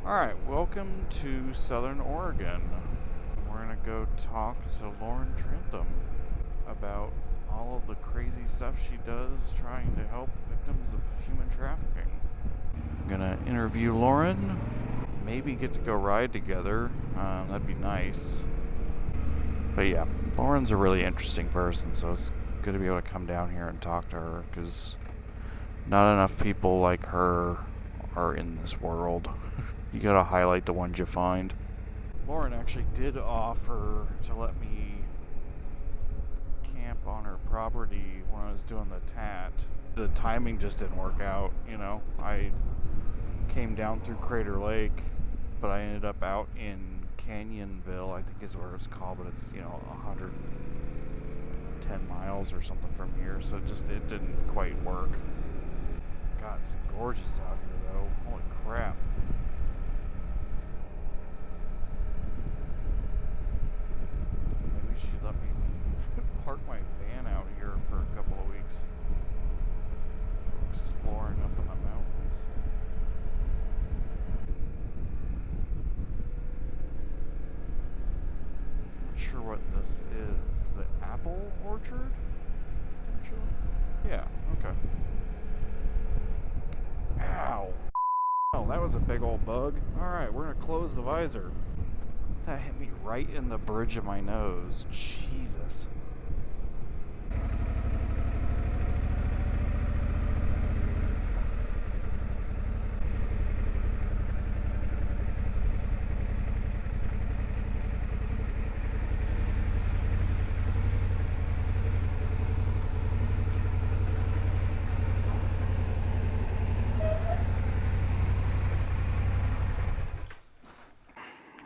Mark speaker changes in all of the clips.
Speaker 1: Alright, welcome to Southern Oregon. We're gonna go talk to Lauren Trantham about all of the crazy stuff she does trying to help victims of human trafficking. I'm gonna interview Lauren, maybe get to go ride together. That'd be nice. But yeah, Lauren's a really interesting person, so it's good to be able to come down here and talk to her, because not enough people like her are in this world. You gotta highlight the ones you find. Lauren actually did offer to let me camp on her property when I was doing the TAT. The timing just didn't work out, you know. I came down through Crater Lake, but I ended up out in Canyonville, I think is where it's called, but it's, 110 miles or something from here, so it didn't quite work. God, it's gorgeous out here, though. Holy crap. Maybe she'd let me park my van out here for a couple of weeks. Go exploring up in the mountains. Not sure what this is. Is it apple orchard? Potentially? Yeah, okay. Ow. Oh, that was a big old bug. Alright, we're gonna close the visor. That hit me right in the bridge of my nose. Jesus.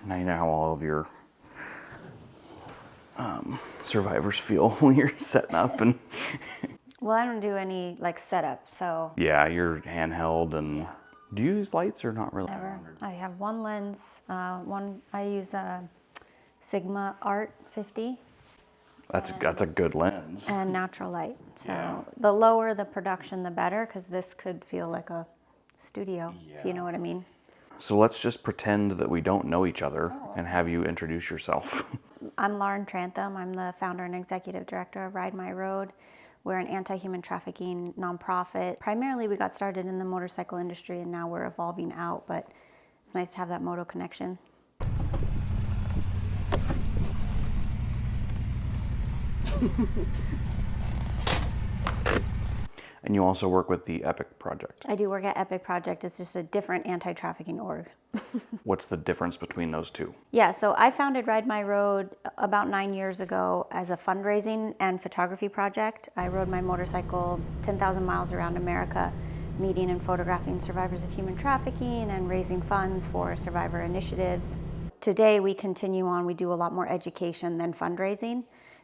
Speaker 1: Now you know how all of your survivors feel when you're setting up and...
Speaker 2: Well, I don't do any setup, so...
Speaker 1: Yeah, you're handheld and... Do you use lights or not really?
Speaker 2: Never. I have one lens. I use a Sigma Art 50.
Speaker 1: That's a good lens.
Speaker 2: And natural light. So
Speaker 1: Yeah.
Speaker 2: The lower the production, the better, because this could feel like a studio, if you know what I mean.
Speaker 1: So let's just pretend that we don't know each other and have you introduce yourself.
Speaker 2: I'm Lauren Trantham. I'm the founder and executive director of Ride My Road. We're an anti-human trafficking nonprofit. Primarily, we got started in the motorcycle industry, and now we're evolving out, but it's nice to have that moto connection.
Speaker 1: And you also work with the Epic Project.
Speaker 2: I do work at Epic Project. It's just a different anti-trafficking org.
Speaker 1: What's the difference between those two?
Speaker 2: Yeah, so I founded Ride My Road about 9 years ago as a fundraising and photography project. I rode my motorcycle 10,000 miles around America, meeting and photographing survivors of human trafficking and raising funds for survivor initiatives. Today we continue on, we do a lot more education than fundraising,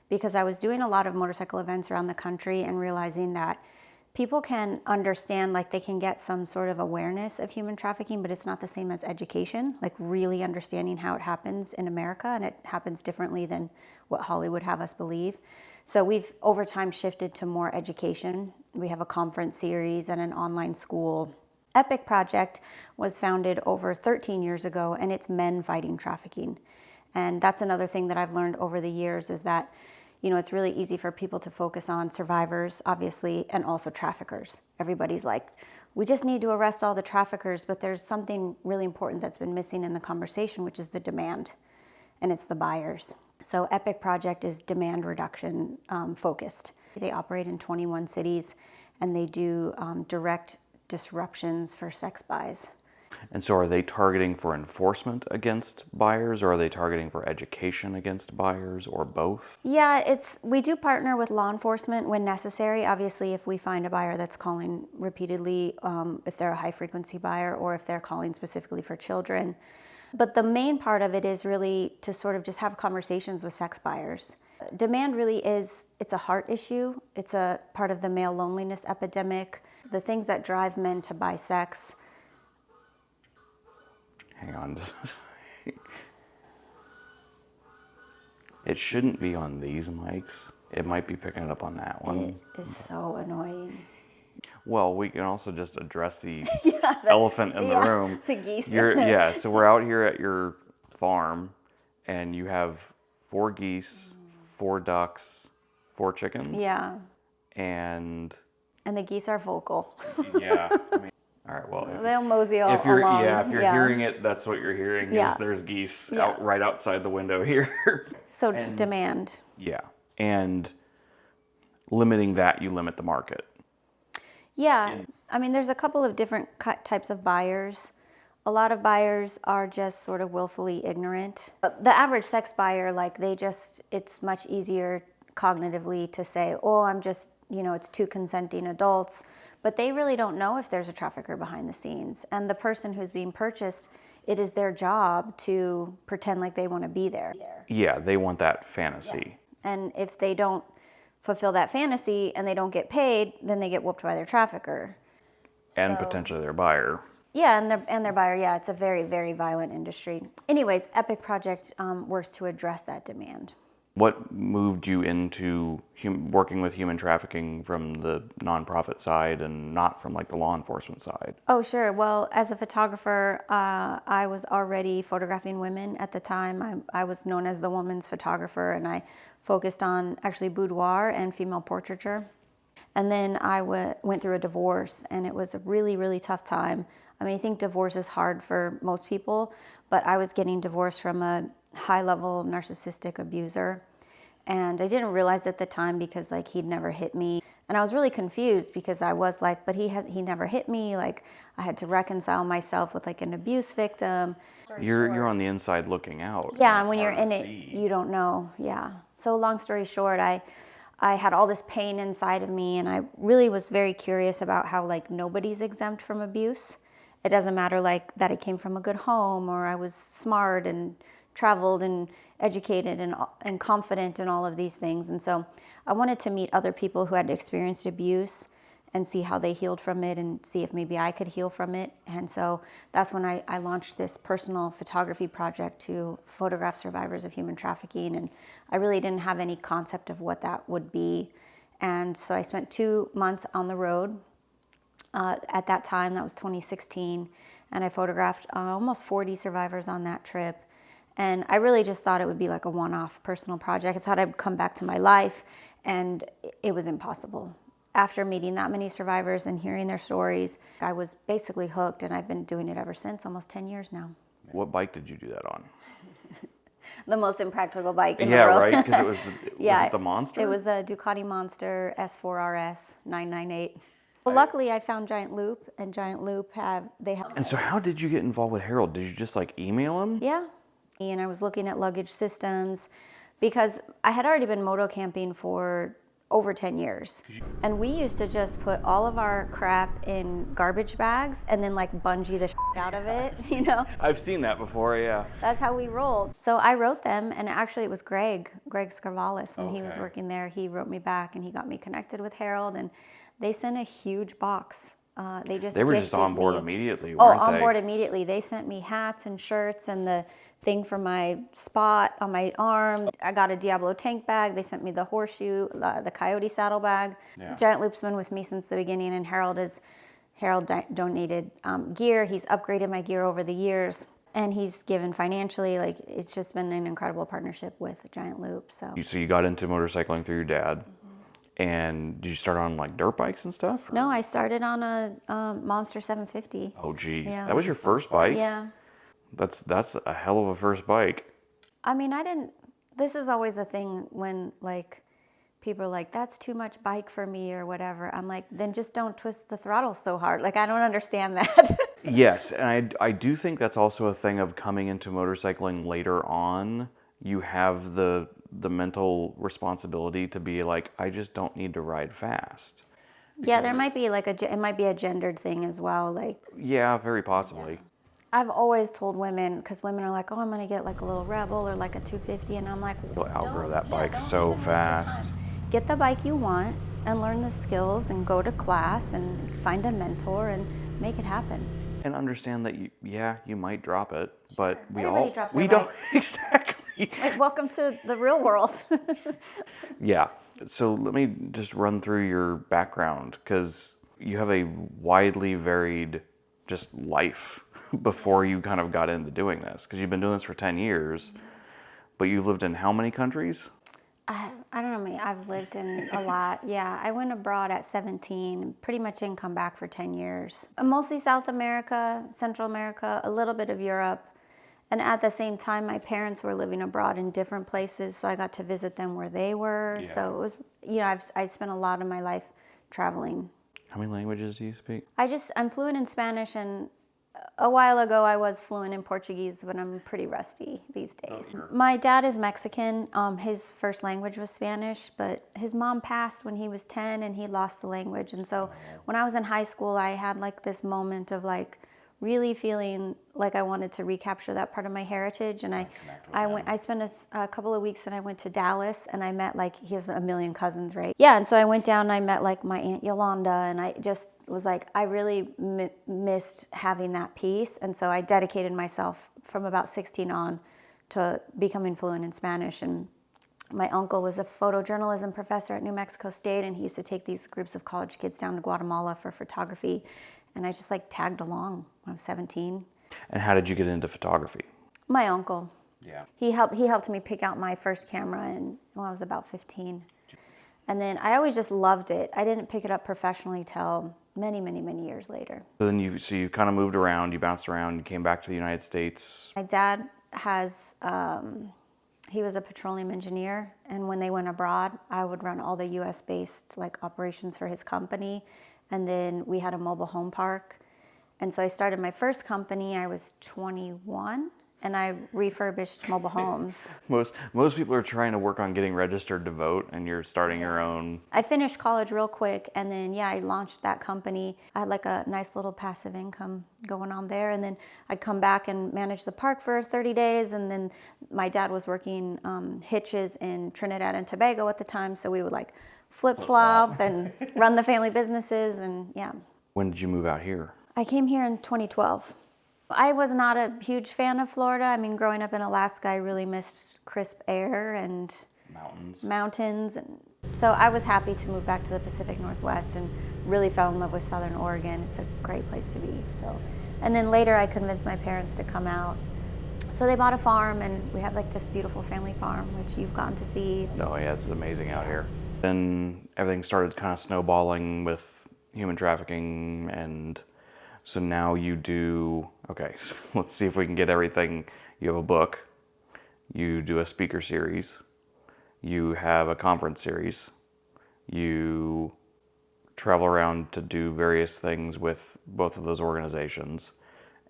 Speaker 2: because I was doing a lot of motorcycle events around the country and realizing that people can understand, they can get some sort of awareness of human trafficking, but it's not the same as education, really understanding how it happens in America, and it happens differently than what Hollywood have us believe. So we've, over time, shifted to more education. We have a conference series and an online school. Epic Project was founded over 13 years ago, and it's men fighting trafficking. And that's another thing that I've learned over the years is that it's really easy for people to focus on survivors, obviously, and also traffickers. Everybody's like, we just need to arrest all the traffickers, but there's something really important that's been missing in the conversation, which is the demand, and it's the buyers. So Epic Project is demand reduction focused. They operate in 21 cities, and they do direct disruptions for sex buys.
Speaker 1: And so are they targeting for enforcement against buyers, or are they targeting for education against buyers, or both?
Speaker 2: Yeah, we do partner with law enforcement when necessary. Obviously, if we find a buyer that's calling repeatedly, if they're a high-frequency buyer, or if they're calling specifically for children. But the main part of it is really to sort of just have conversations with sex buyers. Demand really it's a heart issue. It's a part of the male loneliness epidemic. The things that drive men to buy sex.
Speaker 1: Hang on. It shouldn't be on these mics. It might be picking it up on that one.
Speaker 2: It is so annoying.
Speaker 1: Well, we can also just address the
Speaker 2: Yeah,
Speaker 1: elephant in the room.
Speaker 2: the geese.
Speaker 1: Yeah, so we're out here at your farm, and you have 4 geese, 4 ducks, 4 chickens.
Speaker 2: Yeah.
Speaker 1: And
Speaker 2: the geese are vocal.
Speaker 1: yeah, I mean, all right. Well,
Speaker 2: They'll mosey along.
Speaker 1: if you're hearing it, that's what you're hearing.
Speaker 2: Yeah.
Speaker 1: Is there's geese
Speaker 2: Yeah.
Speaker 1: out right outside the window here.
Speaker 2: So demand.
Speaker 1: Yeah, and limiting that, you limit the market.
Speaker 2: Yeah. I mean, there's a couple of different types of buyers. A lot of buyers are just sort of willfully ignorant. The average sex buyer, like it's much easier cognitively to say, oh, I'm just, it's 2 consenting adults. But they really don't know if there's a trafficker behind the scenes. And the person who's being purchased, it is their job to pretend like they want to be there.
Speaker 1: Yeah, they want that fantasy.
Speaker 2: Yeah. And if they don't fulfill that fantasy and they don't get paid, then they get whooped by their trafficker.
Speaker 1: And potentially their buyer.
Speaker 2: Yeah, and their buyer. Yeah, it's a very, very violent industry. Anyways, Epic Project works to address that demand.
Speaker 1: What moved you into working with human trafficking from the nonprofit side and not from like the law enforcement side?
Speaker 2: Oh, sure. Well, as a photographer, I was already photographing women at the time. I was known as the woman's photographer, and I focused on actually boudoir and female portraiture. And then I went through a divorce, and it was a really, really tough time. I mean, I think divorce is hard for most people, but I was getting divorced from a high-level narcissistic abuser. And I didn't realize at the time because like he'd never hit me. And I was really confused because I was like, but he never hit me. Like I had to reconcile myself with like an abuse victim.
Speaker 1: You're on the inside looking out.
Speaker 2: Yeah, and when you're in it, you don't know. Yeah. So long story short, I had all this pain inside of me, and I really was very curious about how like nobody's exempt from abuse. It doesn't matter like that I came from a good home or I was smart and traveled and educated and confident in all of these things. And so I wanted to meet other people who had experienced abuse and see how they healed from it and see if maybe I could heal from it. And so that's when I launched this personal photography project to photograph survivors of human trafficking. And I really didn't have any concept of what that would be. And so I spent 2 months on the road. At that time, that was 2016, and I photographed almost 40 survivors on that trip. And I really just thought it would be like a one-off personal project. I thought I'd come back to my life, and it was impossible. After meeting that many survivors and hearing their stories, I was basically hooked, and I've been doing it ever since, almost 10 years now.
Speaker 1: What bike did you do that on?
Speaker 2: The most impractical bike in the world.
Speaker 1: Yeah, right, because was it the Monster?
Speaker 2: It was a Ducati Monster S4RS 998. Well, luckily I found Giant Loop, and Giant Loop have.
Speaker 1: And so how did you get involved with Harold? Did you just like email him?
Speaker 2: Yeah. And I was looking at luggage systems because I had already been moto camping for over 10 years. And we used to just put all of our crap in garbage bags and then like bungee the shit out of it,
Speaker 1: I've seen that before, yeah.
Speaker 2: That's how we rolled. So I wrote them, and actually it was Greg Scarvalis, when he was working there. He wrote me back and he got me connected with Harold, and they sent a huge box. They were just
Speaker 1: on board immediately, weren't they?
Speaker 2: On board immediately. They sent me hats and shirts and the thing for my spot on my arm. I got a Diablo tank bag. They sent me the horseshoe, the Coyote saddle bag. Yeah. Giant Loop's been with me since the beginning, and Harold donated gear. He's upgraded my gear over the years, and he's given financially. Like, it's just been an incredible partnership with Giant Loop. So
Speaker 1: you got into motorcycling through your dad. And did you start on like dirt bikes and stuff? Or?
Speaker 2: No, I started on a Monster 750.
Speaker 1: Oh, geez. Yeah, that was your first bike?
Speaker 2: Yeah.
Speaker 1: That's a hell of a first bike.
Speaker 2: I mean, this is always a thing when like people are like, that's too much bike for me or whatever. I'm like, then just don't twist the throttle so hard. Like, I don't understand that.
Speaker 1: Yes, and I do think that's also a thing of coming into motorcycling later on. You have the mental responsibility to be like, I just don't need to ride fast.
Speaker 2: Yeah, there might be it might be a gendered thing as well. Like,
Speaker 1: yeah, very possibly. Yeah.
Speaker 2: I've always told women, because women are like, oh, I'm going to get like a little Rebel or like a 250. And I'm like,
Speaker 1: you'll outgrow that bike so fast.
Speaker 2: Get the bike you want and learn the skills and go to class and find a mentor and make it happen.
Speaker 1: And understand that you might drop it, but
Speaker 2: Everybody drops their
Speaker 1: don't
Speaker 2: bikes.
Speaker 1: exactly.
Speaker 2: Like, welcome to the real world.
Speaker 1: Yeah. So let me just run through your background, because You have a widely varied just life before you kind of got into doing this, because you've been doing this for 10 years, but you've lived in how many countries?
Speaker 2: I don't know, me. I've lived in a lot. Yeah, I went abroad at 17, pretty much didn't come back for 10 years. Mostly South America, Central America, a little bit of Europe. And at the same time, my parents were living abroad in different places, so I got to visit them where they were.
Speaker 1: Yeah.
Speaker 2: So it was, I spent a lot of my life traveling.
Speaker 1: How many languages do you speak?
Speaker 2: I'm fluent in Spanish, and a while ago I was fluent in Portuguese, but I'm pretty rusty these days.
Speaker 1: sure.
Speaker 2: My dad is Mexican. His first language was Spanish, but his mom passed when he was 10 and he lost the language. And so when I was in high school, I had like this moment of like really feeling like I wanted to recapture that part of my heritage. And I spent a couple of weeks and I went to Dallas and I met he has a million cousins, right? Yeah, and so I went down and I met like my Aunt Yolanda, and I just was like, I really missed having that piece. And so I dedicated myself from about 16 on to becoming fluent in Spanish. And my uncle was a photojournalism professor at New Mexico State, and he used to take these groups of college kids down to Guatemala for photography. And I just tagged along when I was 17.
Speaker 1: And how did you get into photography?
Speaker 2: My uncle.
Speaker 1: Yeah.
Speaker 2: He helped me pick out my first camera when I was about 15. And then I always just loved it. I didn't pick it up professionally till many, many, many years later.
Speaker 1: So then you kind of moved around, you bounced around, you came back to the United States.
Speaker 2: My dad he was a petroleum engineer, and when they went abroad, I would run all the US-based operations for his company. And then we had a mobile home park. And so I started my first company, I was 21, and I refurbished mobile homes.
Speaker 1: Most people are trying to work on getting registered to vote, and you're starting your own.
Speaker 2: I finished college real quick, and then I launched that company. I had a nice little passive income going on there, and then I'd come back and manage the park for 30 days, and then my dad was working hitches in Trinidad and Tobago at the time, so we would flip-flop and run the family businesses, and yeah.
Speaker 1: When did you move out here?
Speaker 2: I came here in 2012. I was not a huge fan of Florida. I mean, growing up in Alaska, I really missed crisp air and mountains. And so I was happy to move back to the Pacific Northwest and really fell in love with Southern Oregon. It's a great place to be. And then later I convinced my parents to come out. So they bought a farm, and we have this beautiful family farm, which you've gotten to see.
Speaker 1: Oh yeah, it's amazing out here. Then everything started kind of snowballing with human trafficking, and so now you do, okay, so let's see if we can get everything. You have a book, you do a speaker series, you have a conference series, you travel around to do various things with both of those organizations.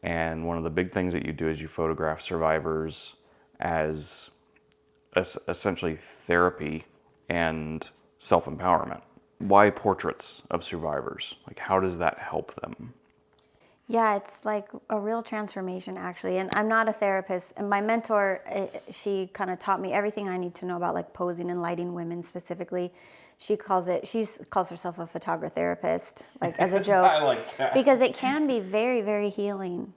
Speaker 1: And one of the big things that you do is you photograph survivors as essentially therapy and self-empowerment. Why portraits of survivors? How does that help them?
Speaker 2: Yeah, it's a real transformation, actually. And I'm not a therapist. And my mentor, she kind of taught me everything I need to know about posing and lighting women specifically. She calls herself a photogratherapist, as a joke.
Speaker 1: I like that.
Speaker 2: Because it can be very, very healing.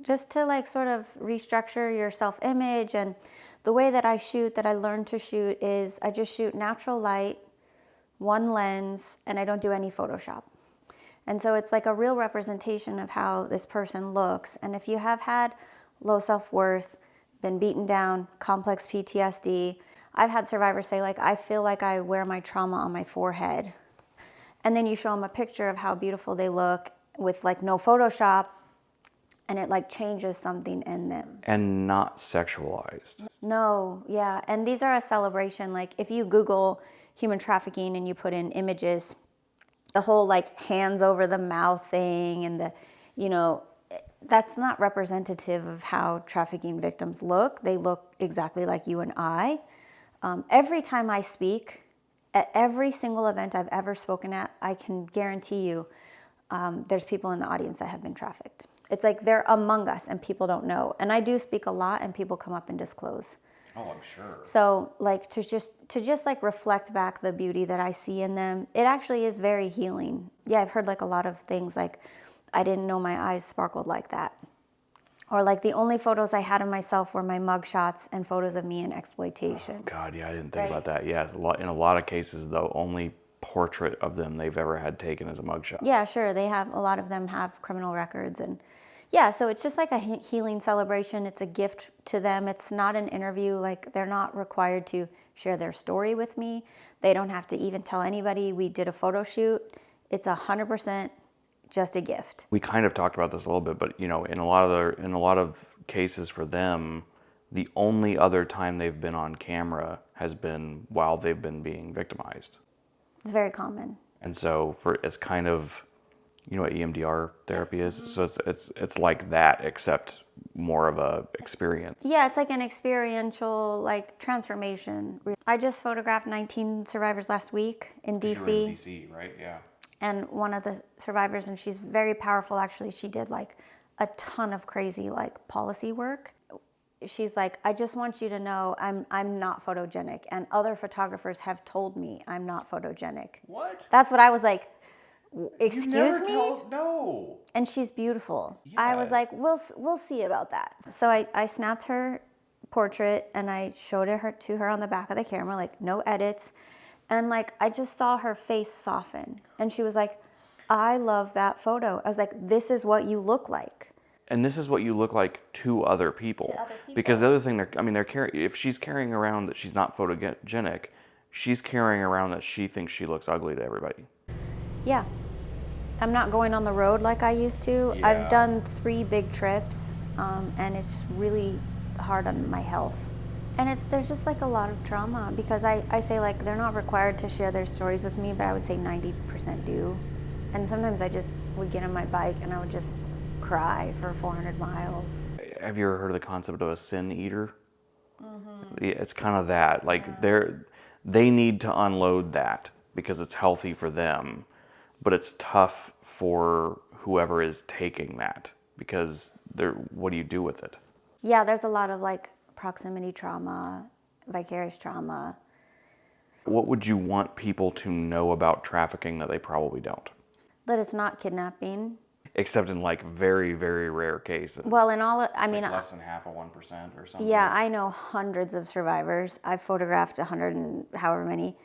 Speaker 2: Just to sort of restructure your self-image. And the way that I learned to shoot is I just shoot natural light, one lens, and I don't do any Photoshop. And so it's a real representation of how this person looks. And if you have had low self-worth, been beaten down, complex PTSD, I've had survivors say I feel like I wear my trauma on my forehead. And then you show them a picture of how beautiful they look with no Photoshop, and it changes something in them.
Speaker 1: And not sexualized.
Speaker 2: No, yeah. And these are a celebration. If you Google human trafficking and you put in images, the whole hands over the mouth thing and that's not representative of how trafficking victims look. They look exactly like you and I. Every time I speak, at every single event I've ever spoken at, I can guarantee you there's people in the audience that have been trafficked. It's they're among us and people don't know. And I do speak a lot and people come up and disclose.
Speaker 1: Oh, I'm sure.
Speaker 2: So to just reflect back the beauty that I see in them, it actually is very healing. Yeah, I've heard a lot of things I didn't know my eyes sparkled like that. Or the only photos I had of myself were my mug shots and photos of me in exploitation.
Speaker 1: Oh, God, yeah, I didn't think about that. Yeah, in a lot of cases, the only
Speaker 3: portrait of them they've ever had taken as a mugshot.
Speaker 2: Yeah, sure. They have, a lot of them have criminal records. And yeah, so it's just like a healing celebration. It's a gift to them. It's not an interview. Like, they're not required to share their story with me. They don't have to even tell anybody we did a photo shoot. It's 100% just a gift.
Speaker 3: We kind of talked about this a little bit, but in a lot of cases for them, the only other time they've been on camera has been while they've been being victimized.
Speaker 2: It's very common.
Speaker 3: And so it's kind of, what EMDR therapy is. So it's like that, except more of a experience.
Speaker 2: Yeah, it's like an experiential transformation. I just photographed 19 survivors last week in DC.
Speaker 3: You were in DC, right? Yeah.
Speaker 2: And one of the survivors, and she's very powerful actually, she did a ton of crazy policy work. She's like, I just want you to know I'm not photogenic, and other photographers have told me I'm not photogenic.
Speaker 3: What?
Speaker 2: That's what I was like, excuse me?
Speaker 3: No.
Speaker 2: And she's beautiful.
Speaker 3: Yeah.
Speaker 2: I was like, we'll see about that. So I snapped her portrait and I showed it to her on the back of the camera, no edits. And I just saw her face soften. And she was like, I love that photo. I was like, this is what you look like.
Speaker 3: And this is what you look like to other people. Because the other thing, if she's carrying around that she's not photogenic, she's carrying around that she thinks she looks ugly to everybody.
Speaker 2: Yeah. I'm not going on the road like I used to.
Speaker 3: Yeah.
Speaker 2: I've done 3 big trips, and it's just really hard on my health. And there's just a lot of trauma, because I say they're not required to share their stories with me, but I would say 90% do. And sometimes I just would get on my bike and I would just cry for 400 miles.
Speaker 3: Have you ever heard of the concept of a sin eater? Mm-hmm. It's kind of that. They need to unload that because it's healthy for them, but it's tough for whoever is taking that, because what do you do with it?
Speaker 2: Yeah, there's a lot of proximity trauma, vicarious trauma.
Speaker 3: What would you want people to know about trafficking that they probably don't?
Speaker 2: That it's not kidnapping.
Speaker 3: Except in very, very rare cases.
Speaker 2: Well, in all,
Speaker 3: less than half of 1% or something.
Speaker 2: Yeah, I know hundreds of survivors. I've photographed 100 and however many.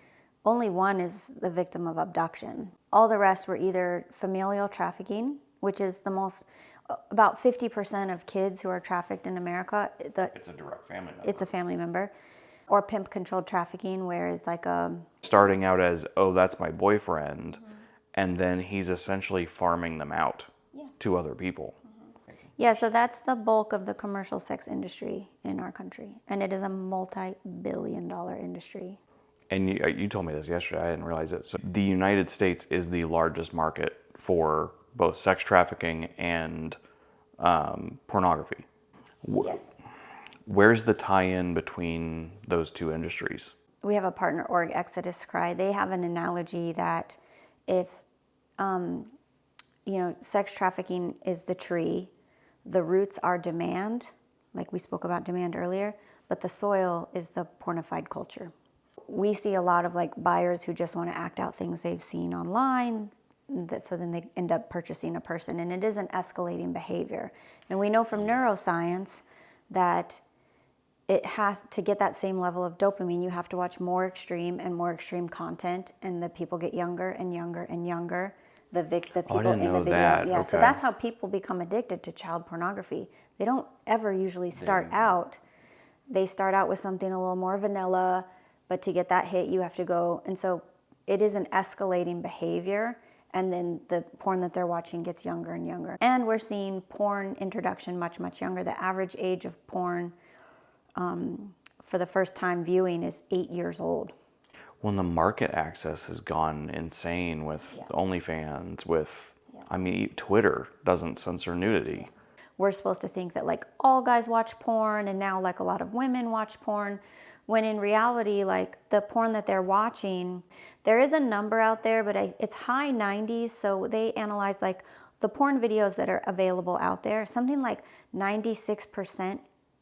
Speaker 2: Only one is the victim of abduction. All the rest were either familial trafficking, which is about 50% of kids who are trafficked in America.
Speaker 3: It's a direct family member.
Speaker 2: It's a family member. Or pimp-controlled trafficking, where it's
Speaker 3: starting out as, that's my boyfriend, mm-hmm. and then he's essentially farming them out to other people.
Speaker 2: Mm-hmm. Yeah, so that's the bulk of the commercial sex industry in our country. And it is a multi-billion-dollar industry.
Speaker 3: And you told me this yesterday, I didn't realize it. So the United States is the largest market for both sex trafficking and pornography.
Speaker 2: Yes.
Speaker 3: Where's the tie-in between those two industries?
Speaker 2: We have a partner org, Exodus Cry. They have an analogy that if, sex trafficking is the tree, the roots are demand, like we spoke about demand earlier, but the soil is the pornified culture. We see a lot of buyers who just want to act out things they've seen online, so then they end up purchasing a person, and it is an escalating behavior. And we know from neuroscience that it has to get that same level of dopamine, you have to watch more extreme and more extreme content, and the people get younger and younger and younger. The people in the video.
Speaker 3: That.
Speaker 2: Yeah,
Speaker 3: okay.
Speaker 2: So that's how people become addicted to child pornography. They don't ever usually start out. They start out with something a little more vanilla, but to get that hit, you have to go. And so it is an escalating behavior, and then the porn that they're watching gets younger and younger. And we're seeing porn introduction much, much younger. The average age of porn for the first time viewing is 8 years old.
Speaker 3: When the market access has gone insane with OnlyFans, Twitter doesn't censor nudity.
Speaker 2: We're supposed to think that all guys watch porn, and now a lot of women watch porn, when in reality the porn that they're watching, there is a number out there, but it's high 90s. So they analyze the porn videos that are available out there, something like 96%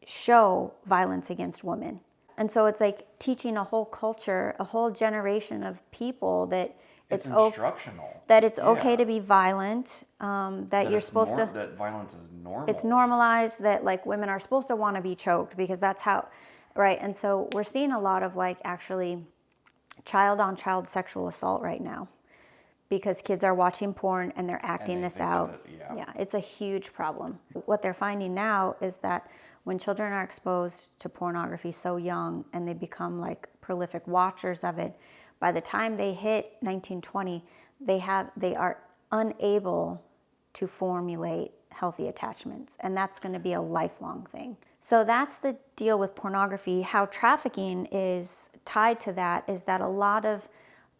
Speaker 2: show violence against women. And so it's teaching a whole culture, a whole generation of people that
Speaker 3: it's instructional.
Speaker 2: That it's okay to be violent, that you're supposed to...
Speaker 3: That violence is normal.
Speaker 2: It's normalized, that women are supposed to want to be choked, because that's how... Right, and so we're seeing a lot of actually child-on-child sexual assault right now because kids are watching porn and they're acting this out. Yeah, it's a huge problem. What they're finding now is that when children are exposed to pornography so young and they become like prolific watchers of it, by the time they hit 19, 20, they are unable to formulate healthy attachments, and that's going to be a lifelong thing. So that's the deal with pornography. How trafficking is tied to that is that a lot of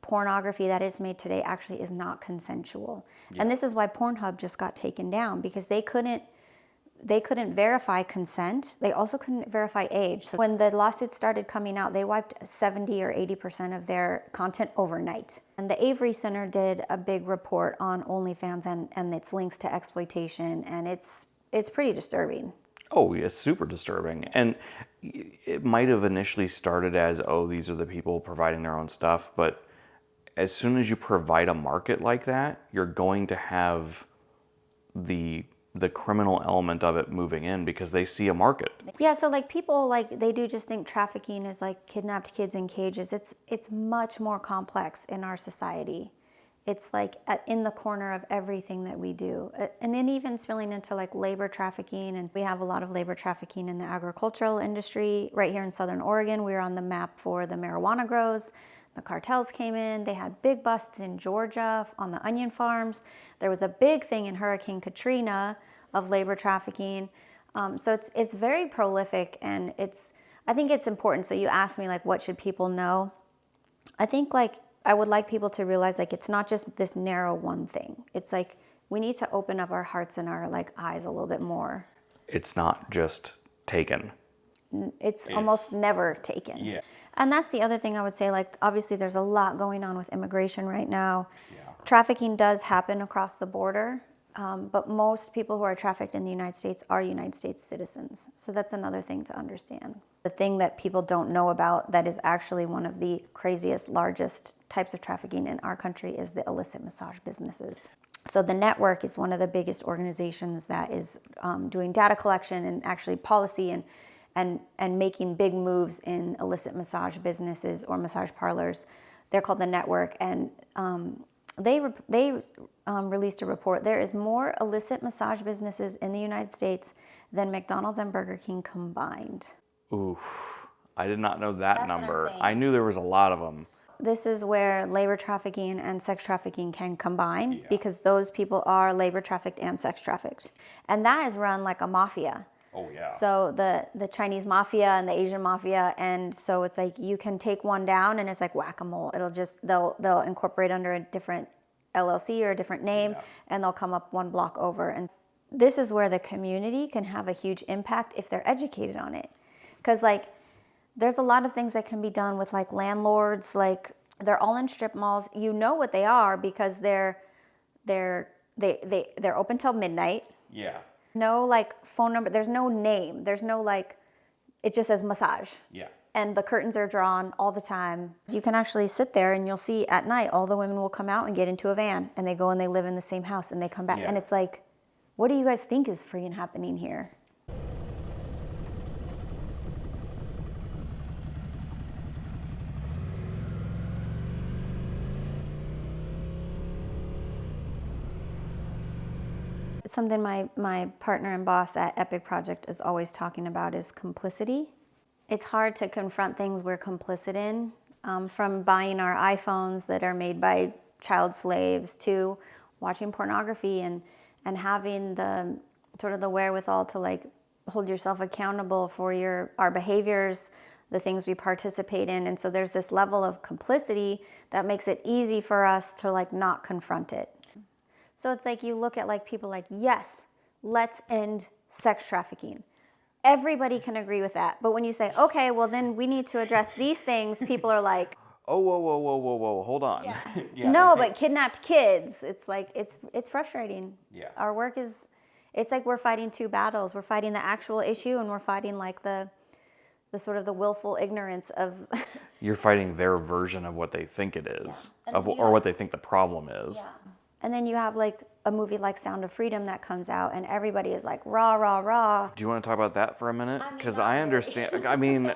Speaker 2: pornography that is made today actually is not consensual. And this is why Pornhub just got taken down, because they couldn't verify consent. They also couldn't verify age. So when the lawsuits started coming out, they wiped 70 or 80% of their content overnight. And the Avery Center did a big report on OnlyFans and its links to exploitation, and it's pretty disturbing.
Speaker 3: Oh, it's super disturbing. And it might have initially started as, oh, these are the people providing their own stuff, but as soon as you provide a market like that, you're going to have the criminal element of it moving in because they see a market.
Speaker 2: Yeah, so like people, like they do just think trafficking is like kidnapped kids in cages. It's much more complex in our society. It's like in the corner of everything that we do. And then even spilling into like labor trafficking, and we have a lot of labor trafficking in the agricultural industry. Right here in Southern Oregon, we're on the map for the marijuana grows. The cartels came in, they had big busts in Georgia on the onion farms. There was a big thing in Hurricane Katrina of labor trafficking. So it's very prolific, and I think it's important. So you asked me like, what should people know? I think like, I would like people to realize like, it's not just this narrow one thing. It's like, we need to open up our hearts and our like eyes a little bit more.
Speaker 3: It's not just taken.
Speaker 2: It's almost never taken.
Speaker 3: Yeah.
Speaker 2: And that's the other thing I would say, like, obviously there's a lot going on with immigration right now. Yeah. Trafficking does happen across the border, but most people who are trafficked in the United States are United States citizens. So that's another thing to understand. The thing that people don't know about that is actually one of the craziest, largest types of trafficking in our country is the illicit massage businesses. So the network is one of the biggest organizations that is doing data collection and actually policy and making big moves in illicit massage businesses or massage parlors. They're called the network, and they released a report. There is more illicit massage businesses in the United States than McDonald's and Burger King combined.
Speaker 3: Oof, I did not know that
Speaker 2: That's what I'm
Speaker 3: number.
Speaker 2: saying.
Speaker 3: I knew there was a lot of them.
Speaker 2: This is where labor trafficking and sex trafficking can combine, because those people are labor trafficked and sex trafficked. And that is run like a mafia.
Speaker 3: Oh yeah.
Speaker 2: So the Chinese mafia and the Asian mafia, and so it's like you can take one down and it's like whack-a-mole. They'll incorporate under a different LLC or a different name, and they'll come up one block over. And this is where the community can have a huge impact if they're educated on it. Because like there's a lot of things that can be done with like landlords, like they're all in strip malls. You know what they are because they're open till midnight.
Speaker 3: Yeah.
Speaker 2: No like phone number, there's no name, there's no like, it just says massage.
Speaker 3: Yeah.
Speaker 2: And the curtains are drawn all the time. You can actually sit there and you'll see at night all the women will come out and get into a van and they go and they live in the same house and they come back. And it's like, what do you guys think is freaking happening here? Something my partner and boss at Epic Project is always talking about is complicity. It's hard to confront things we're complicit in, from buying our iPhones that are made by child slaves to watching pornography and having the sort of the wherewithal to like hold yourself accountable for our behaviors, the things we participate in. And so there's this level of complicity that makes it easy for us to like not confront it. So it's like you look at like people like, yes, let's end sex trafficking. Everybody can agree with that. But when you say, okay, well then we need to address these things, people are like,
Speaker 3: oh, whoa, hold on.
Speaker 2: Yeah. No, but kidnapped kids, it's like, it's frustrating.
Speaker 3: Yeah.
Speaker 2: Our work it's like we're fighting two battles. We're fighting the actual issue and we're fighting like the sort of the willful ignorance of.
Speaker 3: You're fighting their version of what they think it is, or what they think the problem is.
Speaker 2: Yeah. And then you have like a movie like Sound of Freedom that comes out and everybody is like, rah, rah, rah.
Speaker 3: Do you want to talk about that for a minute? Because I understand, I mean,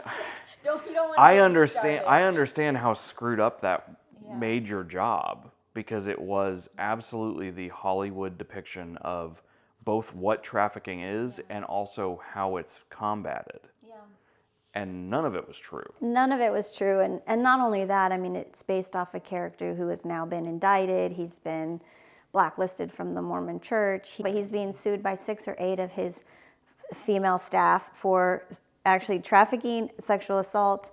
Speaker 2: You don't want to
Speaker 3: I
Speaker 2: get me
Speaker 3: understand.
Speaker 2: started.
Speaker 3: I understand how screwed up that
Speaker 2: Yeah.
Speaker 3: made your job, because it was absolutely the Hollywood depiction of both what trafficking is and also how it's combated.
Speaker 2: Yeah.
Speaker 3: And none of it was true.
Speaker 2: None of it was true. And not only that, I mean, it's based off a character who has now been indicted. He's been blacklisted from the Mormon church. But he's being sued by 6 or 8 of his female staff for actually trafficking, sexual assault.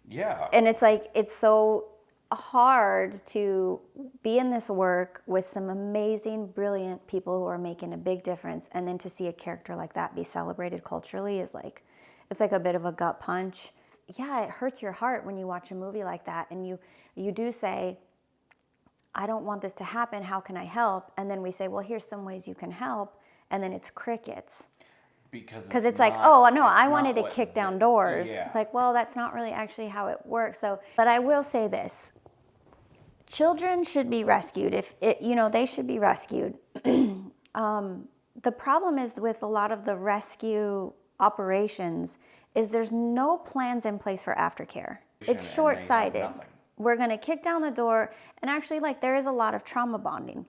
Speaker 3: Yeah.
Speaker 2: And it's like, it's so hard to be in this work with some amazing, brilliant people who are making a big difference. And then to see a character like that be celebrated culturally is like, it's like a bit of a gut punch. Yeah, it hurts your heart when you watch a movie like that. And you do say, I don't want this to happen. How can I help? And then we say, well, here's some ways you can help. And then it's crickets. Because it's like, oh, no, I wanted to kick down doors.
Speaker 3: Yeah.
Speaker 2: It's like, well, that's not really actually how it works. So, but I will say this. Children should be rescued. They should be rescued. The problem is with a lot of the rescue operations is there's no plans in place for aftercare. It's short-sighted. We're going to kick down the door, and actually, like, there is a lot of trauma bonding.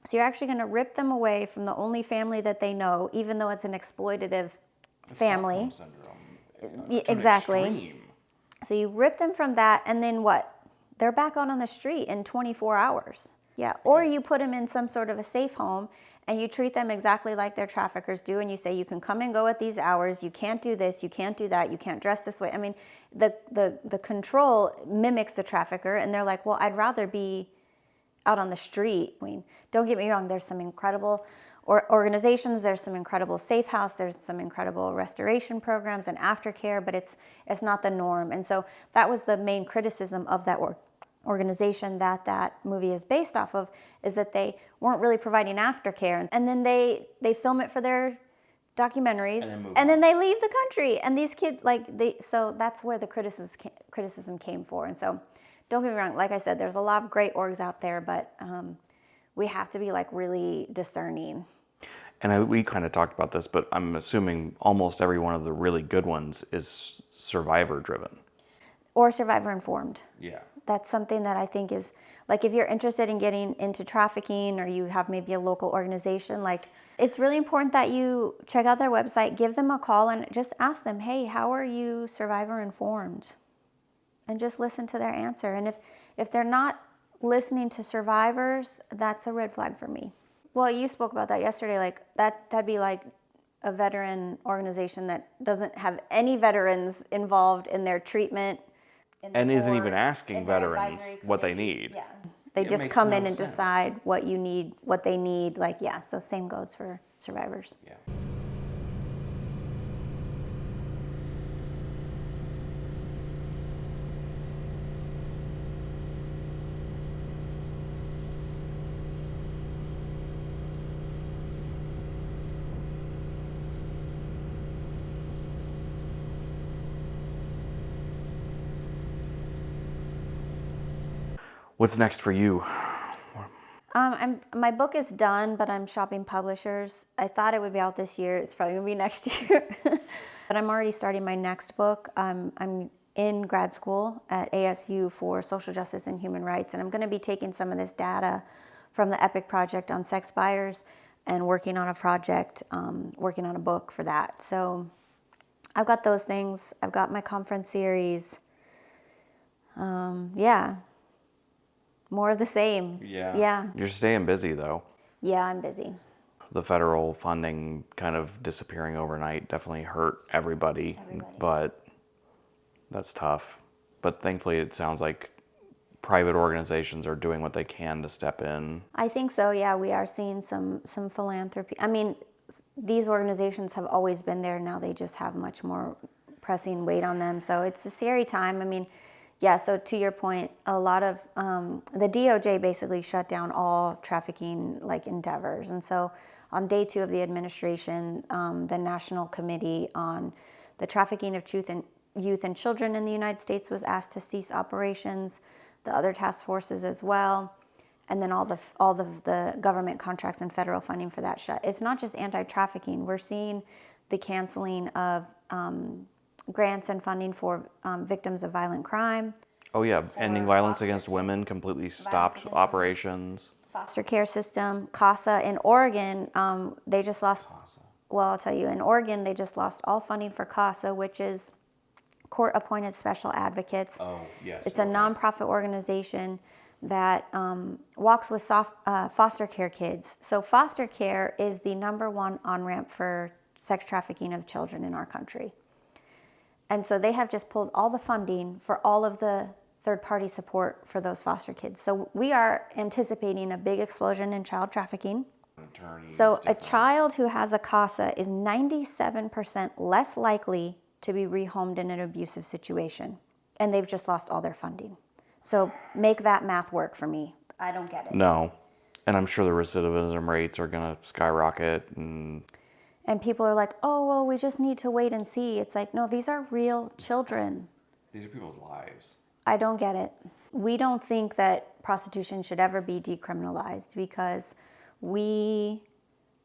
Speaker 2: So you're actually going to rip them away from the only family that they know, even though it's an exploitative family. Exactly.
Speaker 3: Extreme.
Speaker 2: So you rip them from that, and then what? They're back on the street in 24 hours. Yeah. Or you put them in some sort of a safe home, and you treat them exactly like their traffickers do, and you say, you can come and go at these hours, you can't do this, you can't do that, you can't dress this way. I mean, the control mimics the trafficker, and they're like, well, I'd rather be out on the street. I mean, don't get me wrong, there's some incredible organizations, there's some incredible safe house, there's some incredible restoration programs and aftercare, but it's not the norm. And so that was the main criticism of that organization that movie is based off of, is that they weren't really providing aftercare. And then they film it for their documentaries, and then they leave the country. And these kids, so that's where the criticism came for. And so don't get me wrong, like I said, there's a lot of great orgs out there, but we have to be really discerning.
Speaker 3: And we kind of talked about this, but I'm assuming almost every one of the really good ones is survivor driven.
Speaker 2: Or survivor informed.
Speaker 3: Yeah.
Speaker 2: That's something that I think is, like, if you're interested in getting into trafficking, or you have maybe a local organization, it's really important that you check out their website, give them a call, and just ask them, hey, how are you survivor informed? And just listen to their answer. And if they're not listening to survivors, that's a red flag for me. Well, you spoke about that yesterday. That'd be like a veteran organization that doesn't have any veterans involved in their treatment.
Speaker 3: And isn't even asking veterans what they need.
Speaker 2: Yeah. They just come in and decide what you need, what they need. So same goes for survivors.
Speaker 3: Yeah. What's next for you?
Speaker 2: My book is done, but I'm shopping publishers. I thought it would be out this year. It's probably gonna be next year. But I'm already starting my next book. I'm in grad school at ASU for social justice and human rights, and I'm gonna be taking some of this data from the EPIC project on sex buyers and working on a project, working on a book for that. So I've got those things. I've got my conference series. More of the same. Yeah.
Speaker 3: You're staying busy, though.
Speaker 2: Yeah, I'm busy.
Speaker 3: The federal funding kind of disappearing overnight definitely hurt everybody. But that's tough. But thankfully, it sounds like private organizations are doing what they can to step in.
Speaker 2: I think so, yeah. We are seeing some philanthropy. I mean, these organizations have always been there. Now they just have much more pressing weight on them. So it's a scary time. I mean, yeah, so to your point, a lot of the DOJ basically shut down all trafficking endeavors. And so on day 2 of the administration, the National Committee on the Trafficking of Youth and Children in the United States was asked to cease operations, the other task forces as well, and then all the government contracts and federal funding for that shut. It's not just anti-trafficking. We're seeing the canceling of grants and funding for victims of violent crime.
Speaker 3: Oh yeah, ending
Speaker 2: For
Speaker 3: violence
Speaker 2: foster
Speaker 3: against
Speaker 2: care.
Speaker 3: women completely
Speaker 2: Violence
Speaker 3: stopped
Speaker 2: against
Speaker 3: operations.
Speaker 2: Foster care system, CASA in Oregon, they just lost. Well, I'll tell you, in Oregon, they just lost all funding for CASA, which is court-appointed special advocates.
Speaker 3: Oh yes.
Speaker 2: It's a nonprofit organization that walks with foster care kids. So foster care is the #1 on-ramp for sex trafficking of children in our country. And so they have just pulled all the funding for all of the third-party support for those foster kids. So we are anticipating a big explosion in child trafficking. So a child who has a CASA is 97% less likely to be rehomed in an abusive situation. And they've just lost all their funding. So make that math work for me. I don't get it.
Speaker 3: No, and I'm sure the recidivism rates are going to skyrocket.
Speaker 2: And people are like, oh, well, we just need to wait and see. It's like, no, these are real children.
Speaker 3: These are people's lives.
Speaker 2: I don't get it. We don't think that prostitution should ever be decriminalized because we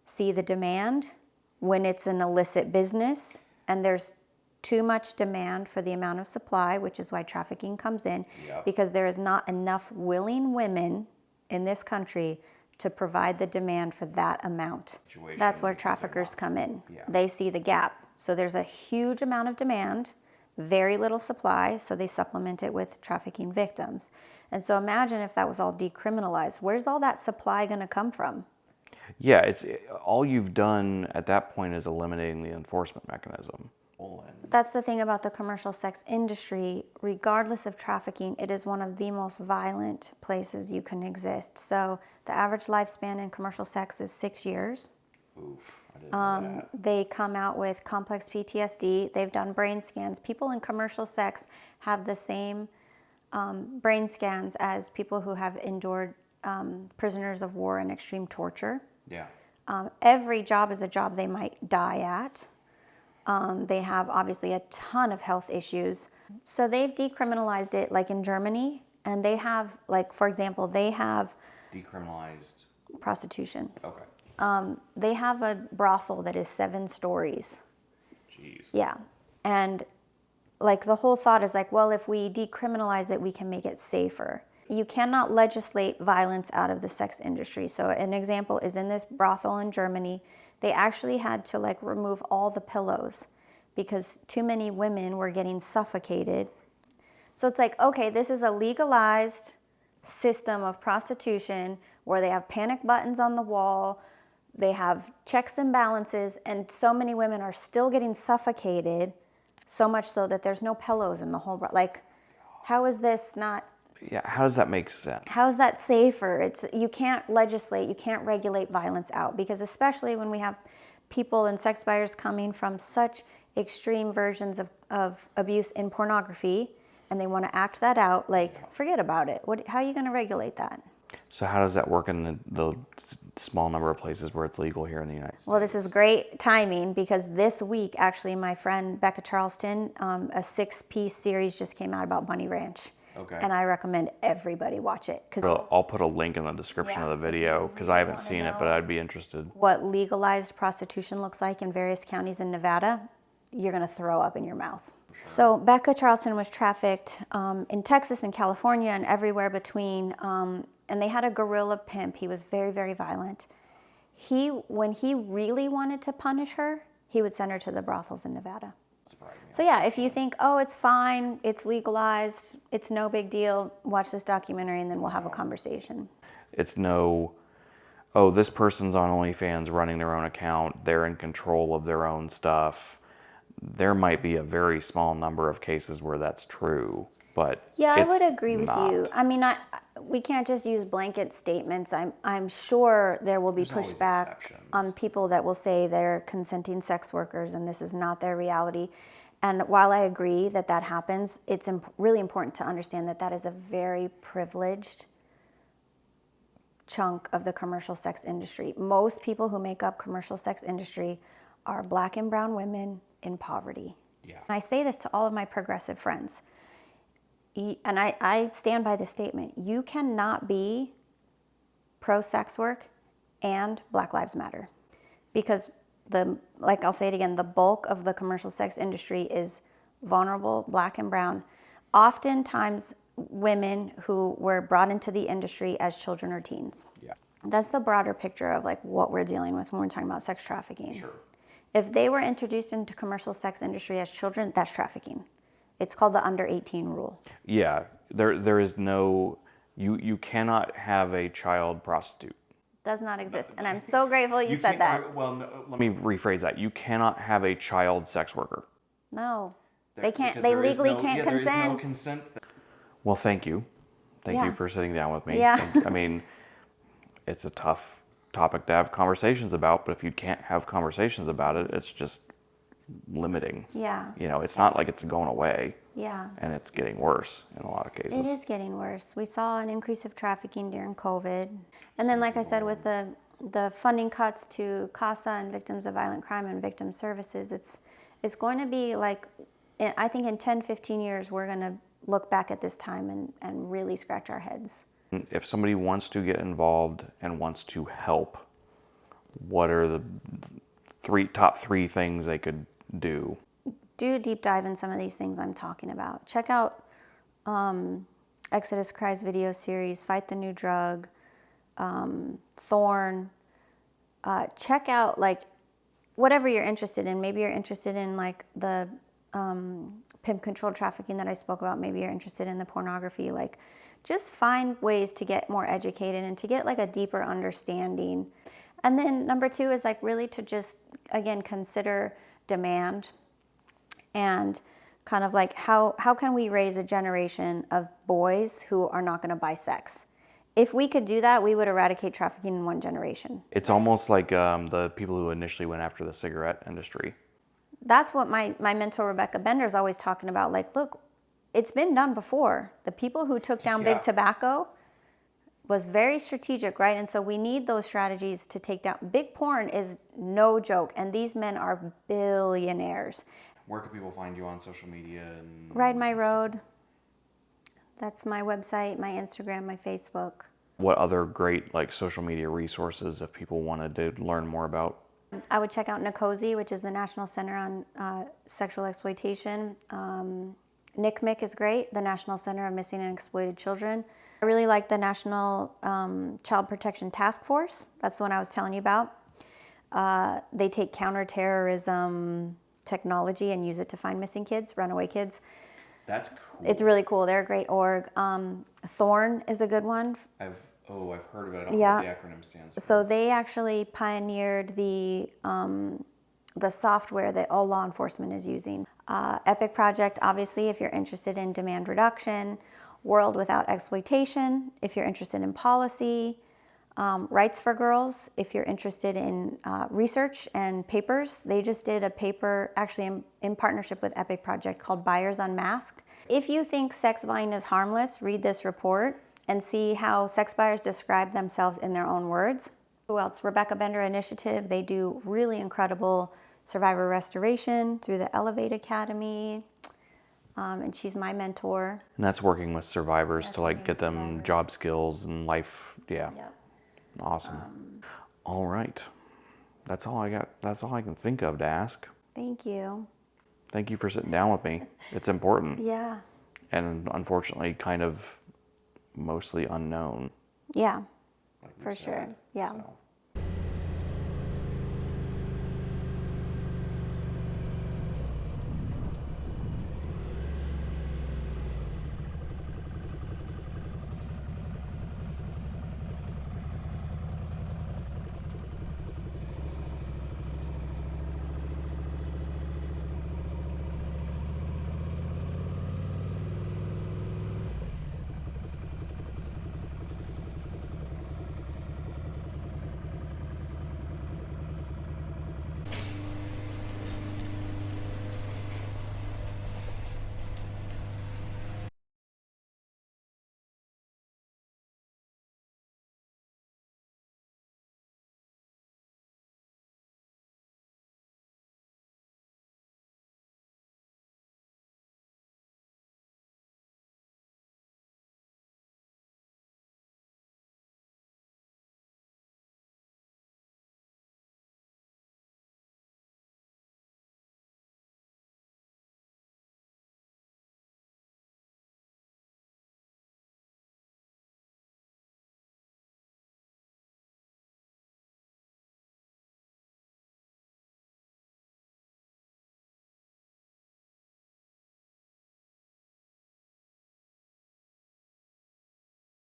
Speaker 2: see the demand when it's an illicit business and there's too much demand for the amount of supply, which is why trafficking comes in, because there is not enough willing women in this country to provide the demand for that amount. That's where traffickers come in. They see the gap. So there's a huge amount of demand, very little supply, so they supplement it with trafficking victims. And so imagine if that was all decriminalized. Where's all that supply going to come from?
Speaker 3: Yeah, it's all you've done at that point is eliminating the enforcement mechanism.
Speaker 2: That's the thing about the commercial sex industry. Regardless of trafficking, it is one of the most violent places you can exist. So the average lifespan in commercial sex is 6 years.
Speaker 3: Oof, I didn't know that.
Speaker 2: They come out with complex PTSD. They've done brain scans. People in commercial sex have the same brain scans as people who have endured prisoners of war and extreme torture.
Speaker 3: Yeah.
Speaker 2: Every job is a job they might die at. They have obviously a ton of health issues. So they've decriminalized it like in Germany, and they have, like, for example, they have
Speaker 3: Decriminalized
Speaker 2: prostitution.
Speaker 3: Okay.
Speaker 2: They have a brothel that is 7 stories.
Speaker 3: Jeez.
Speaker 2: Yeah. And like the whole thought is like, well, if we decriminalize it, we can make it safer. You cannot legislate violence out of the sex industry. So an example is in this brothel in Germany, they actually had to like remove all the pillows because too many women were getting suffocated. So it's like, okay, this is a legalized system of prostitution where they have panic buttons on the wall, they have checks and balances, and so many women are still getting suffocated, so much so that there's no pillows in the whole, like, how is this not?
Speaker 3: Yeah, how does that make sense?
Speaker 2: How is that safer? You can't legislate, you can't regulate violence out, because especially when we have people and sex buyers coming from such extreme versions of abuse in pornography, and they want to act that out, like, forget about it. How are you going to regulate that?
Speaker 3: So how does that work in the small number of places where it's legal here in the United States?
Speaker 2: Well, this is great timing because this week, actually, my friend Becca Charleston, a 6-piece series just came out about Bunny Ranch.
Speaker 3: Okay.
Speaker 2: And I recommend everybody watch it.
Speaker 3: I'll put a link in the description of the video because I haven't seen it, but I'd be interested.
Speaker 2: What legalized prostitution looks like in various counties in Nevada, you're going to throw up in your mouth. So Becca Charleston was trafficked in Texas and California and everywhere between, and they had a guerrilla pimp. He was very, very violent. When he really wanted to punish her, he would send her to the brothels in Nevada. So yeah, if you think, oh, it's fine, it's legalized, it's no big deal, watch this documentary and then we'll have a conversation.
Speaker 3: It's no, oh, this person's on OnlyFans running their own account, they're in control of their own stuff. There might be a very small number of cases where that's true, but
Speaker 2: yeah, I would
Speaker 3: it's
Speaker 2: agree with
Speaker 3: not.
Speaker 2: you. I mean, we can't just use blanket statements. I'm sure there will be
Speaker 3: There's
Speaker 2: pushback
Speaker 3: always exceptions.
Speaker 2: on people that will say they're consenting sex workers and this is not their reality. And while I agree that that happens, it's really important to understand that that is a very privileged chunk of the commercial sex industry. Most people who make up commercial sex industry are Black and brown women in poverty.
Speaker 3: Yeah.
Speaker 2: And I say this to all of my progressive friends. And I stand by this statement. You cannot be pro-sex work and Black Lives Matter. Because like I'll say it again, the bulk of the commercial sex industry is vulnerable, Black and brown, oftentimes women who were brought into the industry as children or teens.
Speaker 3: Yeah.
Speaker 2: That's the broader picture of like what we're dealing with when we're talking about sex trafficking.
Speaker 3: Sure.
Speaker 2: If they were introduced into commercial sex industry as children, that's trafficking. It's called the under 18 rule.
Speaker 3: Yeah. There is no, you cannot have a child prostitute.
Speaker 2: Does not exist. And I'm so grateful you said that.
Speaker 3: Well, no, let me rephrase that. You cannot have a child sex worker.
Speaker 2: No. They can't, they legally can't consent.
Speaker 3: There is no consent. Well, thank you. Thank you for sitting down with me.
Speaker 2: Yeah.
Speaker 3: I mean, it's a tough topic to have conversations about, but if you can't have conversations about it, it's just limiting.
Speaker 2: Yeah.
Speaker 3: You know, it's not like it's going away.
Speaker 2: Yeah.
Speaker 3: And it's getting worse in a lot of cases.
Speaker 2: It is getting worse. We saw an increase of trafficking during COVID. And then, like I said, with the funding cuts to CASA and victims of violent crime and victim services, it's going to be like, I think in 10, 15 years, we're going to look back at this time and really scratch our heads.
Speaker 3: If somebody wants to get involved and wants to help, what are the top three things they could do?
Speaker 2: Do a deep dive in some of these things I'm talking about. Check out Exodus Cry's video series, Fight the New Drug, Thorn. Check out like whatever you're interested in. Maybe you're interested in like the pimp control trafficking that I spoke about. Maybe you're interested in the pornography. Like, just find ways to get more educated and to get like a deeper understanding. And then number two is like really to just, again, consider demand and kind of like how can we raise a generation of boys who are not going to buy sex? If we could do that, we would eradicate trafficking in one generation.
Speaker 3: It's almost like the people who initially went after the cigarette industry.
Speaker 2: That's what my mentor, Rebecca Bender, is always talking about. Like, look, it's been done before. The people who took down big tobacco was very strategic, right? And so we need those strategies to take down. Big porn is no joke, and these men are billionaires.
Speaker 3: Where can people find you on social media?
Speaker 2: Ride My Road. That's my website, my Instagram, my Facebook.
Speaker 3: What other great like social media resources if people wanted to learn more about?
Speaker 2: I would check out NACOSI, which is the National Center on Sexual Exploitation. NCMEC is great, the National Center of Missing and Exploited Children. I really like the National Child Protection Task Force. That's the one I was telling you about. They take counterterrorism technology and use it to find missing kids, runaway kids.
Speaker 3: That's cool.
Speaker 2: It's really cool. They're a great org. Thorn is a good one.
Speaker 3: I've heard of it. I don't know what the acronym stands for.
Speaker 2: So they actually pioneered the software that all law enforcement is using. Epic Project, obviously, if you're interested in demand reduction. World Without Exploitation, if you're interested in policy. Rights for Girls, if you're interested in research and papers. They just did a paper, actually in partnership with Epic Project, called Buyers Unmasked. If you think sex buying is harmless, read this report and see how sex buyers describe themselves in their own words. Who else? Rebecca Bender Initiative. They do really incredible survivor restoration through the Elevate Academy. And she's my mentor.
Speaker 3: And that's working with survivors to like get them job skills and life. Yeah.
Speaker 2: Yep.
Speaker 3: Awesome. All right. That's all I got. That's all I can think of to ask.
Speaker 2: Thank you.
Speaker 3: Thank you for sitting down with me. It's important.
Speaker 2: Yeah.
Speaker 3: And unfortunately kind of mostly unknown.
Speaker 2: Yeah.
Speaker 3: Like we
Speaker 2: For
Speaker 3: said.
Speaker 2: sure. Yeah.
Speaker 3: So.